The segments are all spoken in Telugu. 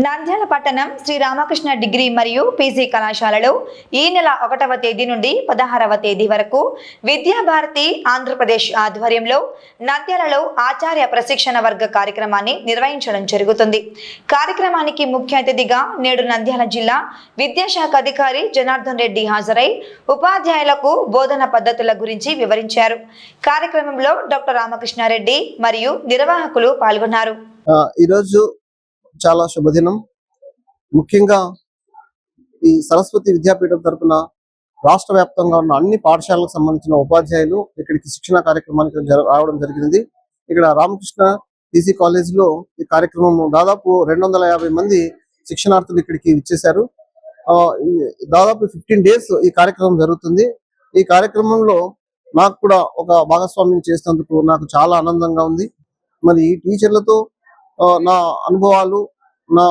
నంద్యాల పట్టణం శ్రీ రామకృష్ణ డిగ్రీ మరియు పీజీ కళాశాలలో ఈ నెల 1వ తేదీ నుండి 16వ తేదీ వరకు విద్యాభారతి ఆంధ్రప్రదేశ్ ఆధ్వర్యంలో నంద్యాలలో ఆచార్య ప్రశిక్షణ వర్గ కార్యక్రమాన్ని నిర్వహించడం జరుగుతుంది. కార్యక్రమానికి ముఖ్య అతిథిగా నేడు నంద్యాల జిల్లా విద్యాశాఖ అధికారి జనార్దన్ రెడ్డి హాజరై ఉపాధ్యాయులకు బోధన పద్ధతుల గురించి వివరించారు. కార్యక్రమంలో డాక్టర్ రామకృష్ణారెడ్డి మరియు నిర్వాహకులు పాల్గొన్నారు. ఈరోజు చాలా శుభదినం. ముఖ్యంగా ఈ సరస్వతి విద్యాపీఠం తరఫున రాష్ట్ర వ్యాప్తంగా ఉన్న అన్ని పాఠశాలకు సంబంధించిన ఉపాధ్యాయులు ఇక్కడికి శిక్షణ కార్యక్రమానికి రావడం జరిగింది. ఇక్కడ రామకృష్ణ పీజీ కాలేజీలో ఈ కార్యక్రమం దాదాపు 250 మంది శిక్షణార్థులు ఇక్కడికి ఇచ్చేశారు. దాదాపు 15 days ఈ కార్యక్రమం జరుగుతుంది. ఈ కార్యక్రమంలో నాకు కూడా ఒక భాగస్వామ్యం చేసినందుకు నాకు చాలా ఆనందంగా ఉంది. మరి ఈ టీచర్లతో నా అనుభవాలు, నా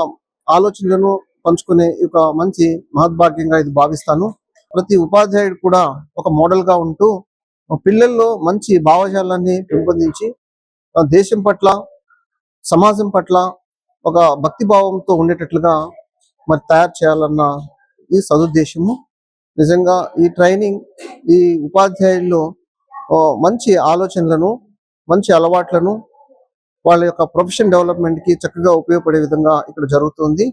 ఆలోచనలను పంచుకునే ఒక మంచి మహద్భాగ్యంగా ఇది భావిస్తాను. ప్రతి ఉపాధ్యాయుడు కూడా ఒక మోడల్ గా ఉంటూ పిల్లల్లో మంచి భావజాలాన్ని పెంపొందించి దేశం పట్ల, సమాజం పట్ల ఒక భక్తి భావంతో ఉండేటట్లుగా మరి తయారు చేయాలన్న ఈ సదుద్దేశము. నిజంగా ఈ ట్రైనింగ్ ఈ ఉపాధ్యాయుల్లో మంచి ఆలోచనలను, మంచి అలవాట్లను, వాళ్ళ యొక్క ప్రొఫెషన్ డెవలప్మెంట్ కి చక్కగా ఉపయోగపడే విధంగా ఇక్కడ జరుగుతుంది.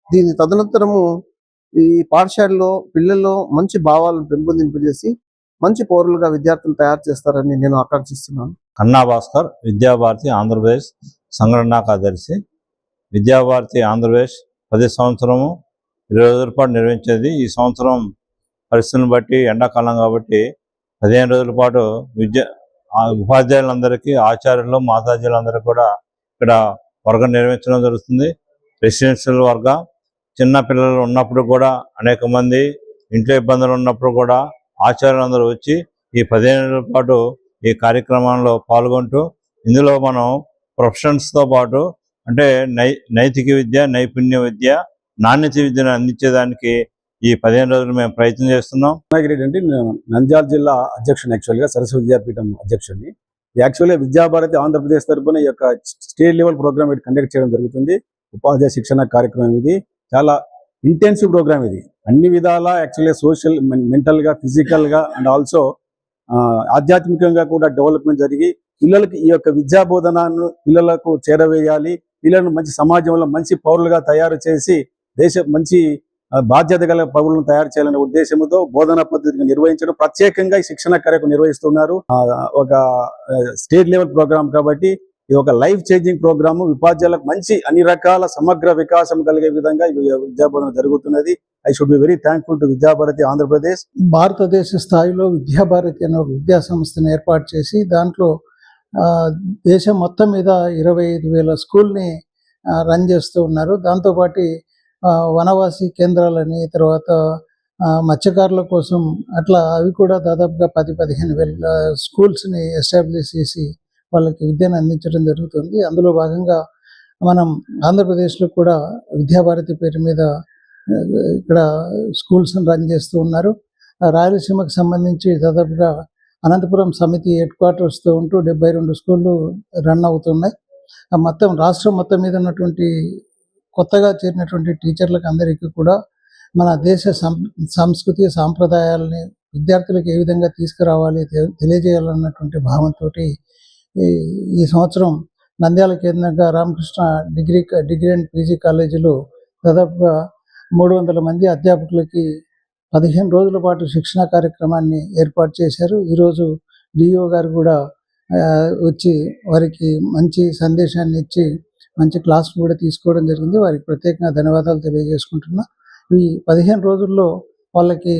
దీని తదనంతరము ఈ పాఠశాలలో పిల్లల్లో మంచి భావాలను పెంపొందింపజేసి మంచి పౌరులుగా విద్యార్థులు తయారు చేస్తారని నేను ఆకాంక్షిస్తున్నాను. కన్నా భాస్కర్, విద్యాభారతి ఆంధ్రప్రదేశ్ సంఘటనా కార్యదర్శి. విద్యాభారతి ఆంధ్రప్రదేశ్ 10 సంవత్సరము 20 రోజుల పాటు నిర్వహించేది. ఈ సంవత్సరం పరిస్థితులను బట్టి ఎండాకాలం కాబట్టి 15 రోజుల పాటు ఉపాధ్యాయులందరికీ, ఆచార్యులు, మాతాజీలందరికీ కూడా ఇక్కడ వర్గం నిర్వహించడం జరుగుతుంది. రెసిడెన్షియల్ వర్గ చిన్న పిల్లలు ఉన్నప్పుడు కూడా అనేక మంది ఇంట్లో ఇబ్బందులు ఉన్నప్పుడు కూడా ఆచార్యులందరూ వచ్చి ఈ 15 రోజుల పాటు ఈ కార్యక్రమంలో పాల్గొంటూ ఇందులో మనం ప్రొఫెషన్స్తో పాటు అంటే నైతిక విద్య, నైపుణ్య విద్య, నాణ్యత విద్యను అందించేదానికి ఈ 15 రోజులు మేము ప్రయత్నం చేస్తున్నాం. అంటే నంద్యాల జిల్లా అధ్యక్షుని, యాక్చువల్గా సరస్వతి విద్యాపీఠం అధ్యక్షుడిని. యాక్చువల్గా విద్యాభారతి ఆంధ్రప్రదేశ్ తరఫున ఈ యొక్క స్టేట్ లెవెల్ ప్రోగ్రామ్ ఇది కండక్ట్ చేయడం జరుగుతుంది. ఉపాధ్యాయ శిక్షణ కార్యక్రమం ఇది చాలా ఇంటెన్సివ్ ప్రోగ్రామ్. ఇది అన్ని విధాల యాక్చువల్గా సోషల్, మెంటల్గా, ఫిజికల్గా అండ్ ఆల్సో ఆధ్యాత్మికంగా కూడా డెవలప్మెంట్ జరిగి పిల్లలకి ఈ యొక్క విద్యా బోధనను పిల్లలకు చేరవేయాలి. పిల్లలను మంచి సమాజంలో మంచి పౌరులుగా తయారు చేసి మంచి బాధ్యత గల పౌరులను తయారు చేయాలనే ఉద్దేశంతో బోధనా పద్ధతిని నిర్వహించడం, ప్రత్యేకంగా ఈ శిక్షణ కార్యక్రమం నిర్వహిస్తున్నారు. ఒక స్టేట్ లెవెల్ ప్రోగ్రామ్ కాబట్టి ఇది ఒక లైఫ్ చేంజింగ్ ప్రోగ్రాము. ఉపాధ్యాయులకు మంచి అన్ని రకాల సమగ్ర వికాసం కలిగే విధంగా విద్యాబోధన జరుగుతున్నది. I should be very thankful to Vidya Bharati Andhra Pradesh. భారతదేశ స్థాయిలో విద్యాభారతి అనే ఒక విద్యా సంస్థను ఏర్పాటు చేసి దాంట్లో దేశం మొత్తం మీద 25,000 స్కూల్ని రన్ చేస్తూ ఉన్నారు. దాంతోపాటు వనవాసి కేంద్రాలని, తర్వాత మత్స్యకారుల కోసం అట్లా అవి కూడా దాదాపుగా 10-15,000 స్కూల్స్ని ఎస్టాబ్లిష్ చేసి వాళ్ళకి విద్యను అందించడం జరుగుతుంది. అందులో భాగంగా మనం ఆంధ్రప్రదేశ్లో కూడా విద్యాభారతి పేరు మీద ఇక్కడ స్కూల్స్ని రన్ చేస్తూ ఉన్నారు. రాయలసీమకు సంబంధించి దాదాపుగా అనంతపురం సమితి హెడ్ క్వార్టర్స్తో ఉంటూ 72 స్కూళ్ళు రన్ అవుతున్నాయి. మొత్తం రాష్ట్రం మొత్తం మీద ఉన్నటువంటి కొత్తగా చేరినటువంటి టీచర్లకు అందరికీ కూడా మన దేశ సంస్కృతి సాంప్రదాయాలని విద్యార్థులకు ఏ విధంగా తీసుకురావాలి తెలియజేయాలన్నటువంటి భావంతో ఈ సంవత్సరం నంద్యాల కేంద్రంగా రామకృష్ణ డిగ్రీ అండ్ పీజీ కాలేజీలో దాదాపుగా 300 మంది అధ్యాపకులకి 15 రోజుల పాటు శిక్షణ కార్యక్రమాన్ని ఏర్పాటు చేశారు. ఈరోజు డిఓ గారు కూడా వచ్చి వారికి మంచి సందేశాన్ని ఇచ్చి మంచి క్లాసులు కూడా తీసుకోవడం జరిగింది. వారికి ప్రత్యేకంగా ధన్యవాదాలు తెలియజేసుకుంటున్నా. ఈ 15 రోజుల్లో వాళ్ళకి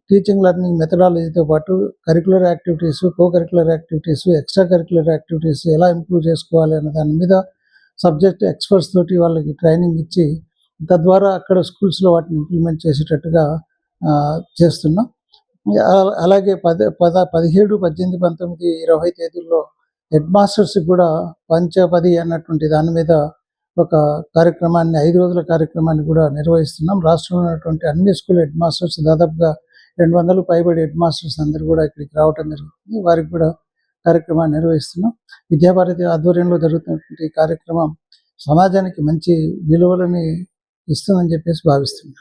టీచింగ్ లెర్నింగ్ మెథడాలజీతో పాటు curricular activities, co curricular activities, extra curricular activities ఎలా ఇంప్రూవ్ చేసుకోవాలి అనే దాని మీద సబ్జెక్ట్ ఎక్స్పర్ట్స్ తోటి వాళ్ళకి ట్రైనింగ్ ఇచ్చి తద్వారా అక్కడ స్కూల్స్లో వాటిని ఇంప్లిమెంట్ చేసేటట్టుగా చేస్తున్నాం. అలాగే 17, 18, 19, 20 తేదీల్లో హెడ్ మాస్టర్స్కి కూడా పంచపది అన్నటువంటి దాని మీద ఒక కార్యక్రమాన్ని 5 రోజుల కార్యక్రమాన్ని కూడా నిర్వహిస్తున్నాం. రాష్ట్రంలో ఉన్నటువంటి అన్ని స్కూల్ హెడ్ మాస్టర్స్ దాదాపుగా 200 పైబడి హెడ్ మాస్టర్స్ అందరూ కూడా ఇక్కడికి రావడం జరుగుతుంది. వారికి కూడా కార్యక్రమాన్ని నిర్వహిస్తున్నాం. విద్యాభారతి ఆధ్వర్యంలో జరుగుతున్నటువంటి కార్యక్రమం సమాజానికి మంచి విలువలని ఇస్తుందని చెప్పేసి భావిస్తున్నాను.